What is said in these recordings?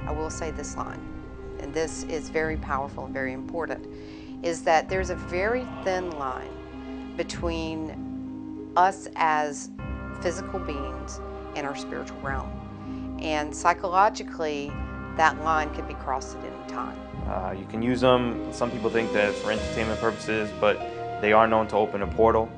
I will say this line, and this is very powerful and very important, is that there's a very thin line between us as physical beings and our spiritual realm. And psychologically, that line can be crossed at any time. You can use them. Some people think that it's for entertainment purposes, but they are known to open a portal,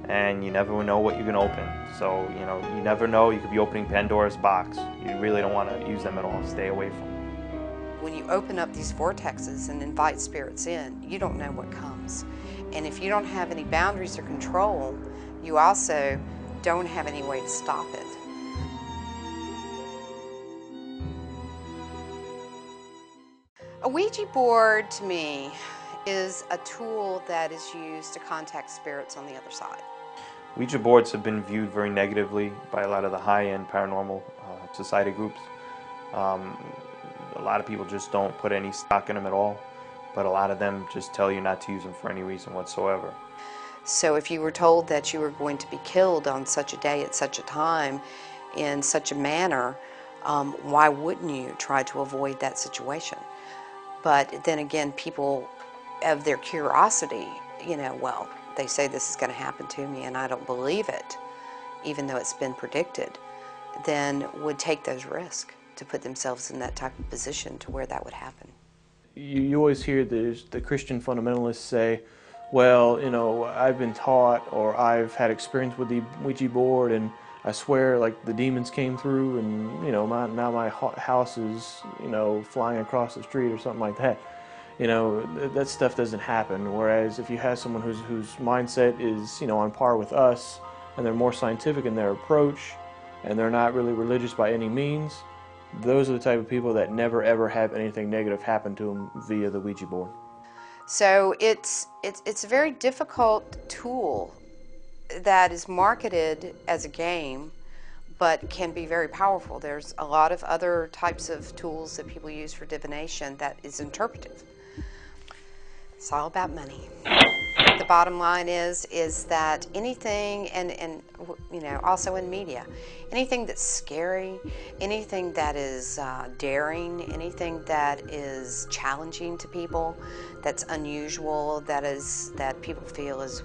and you never know what you're going to open. So, you never know. You could be opening Pandora's box. You really don't want to use them at all. Stay away from them. When you open up these vortexes and invite spirits in, you don't know what comes. And if you don't have any boundaries or control, you also don't have any way to stop it. A Ouija board, to me, is a tool that is used to contact spirits on the other side. Ouija boards have been viewed very negatively by a lot of the high-end paranormal society groups. A lot of people just don't put any stock in them at all, but a lot of them just tell you not to use them for any reason whatsoever. So if you were told that you were going to be killed on such a day at such a time in such a manner, why wouldn't you try to avoid that situation? But then again, people of their curiosity, well, they say this is going to happen to me and I don't believe it, even though it's been predicted, then would take those risks to put themselves in that type of position to where that would happen. You always hear the Christian fundamentalists say, well, I've been taught, or I've had experience with the Ouija board, and I swear like the demons came through, and now my house is flying across the street or something like that. That stuff doesn't happen. Whereas if you have someone whose mindset is on par with us, and they're more scientific in their approach, and they're not really religious by any means, those are the type of people that never ever have anything negative happen to them via the Ouija board. So it's a very difficult tool that is marketed as a game, but can be very powerful. There's a lot of other types of tools that people use for divination that is interpretive. It's all about money. The bottom line is that anything, and also in media, anything that's scary, anything that is daring, anything that is challenging to people, that's unusual, that people feel is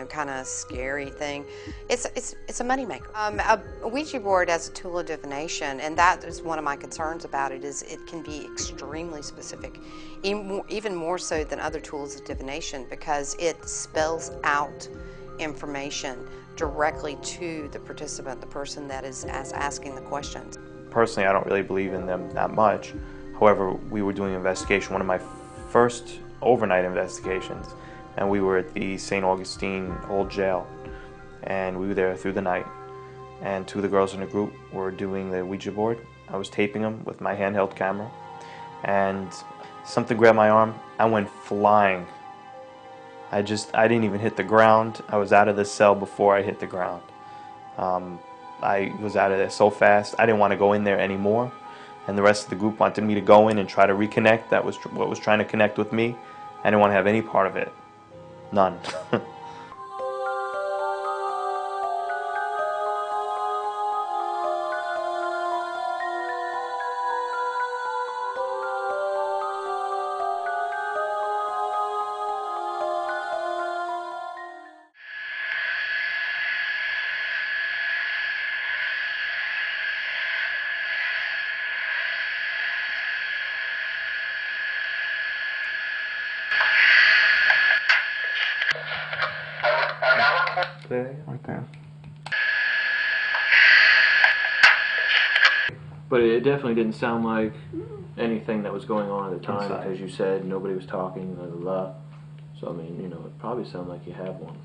kind of scary thing, it's a moneymaker. A Ouija board as a tool of divination, and that is one of my concerns about it, is it can be extremely specific, even more so than other tools of divination, because it spells out information directly to the participant, the person that is asking the questions. Personally, I don't really believe in them that much. However, we were doing an investigation, one of my first overnight investigations, and we were at the St. Augustine Old Jail, and we were there through the night, and two of the girls in the group were doing the Ouija board. I was taping them with my handheld camera, and something grabbed my arm. I went flying. I didn't even hit the ground. I was out of the cell before I hit the ground. I was out of there so fast. I didn't want to go in there anymore, and the rest of the group wanted me to go in and try to reconnect. That was what was trying to connect with me. I didn't want to have any part of it. None. Right there. But it definitely didn't sound like anything that was going on at the time, Inside. because you said nobody was talking, blah, blah, blah. So, I mean, it probably sounded like you have one.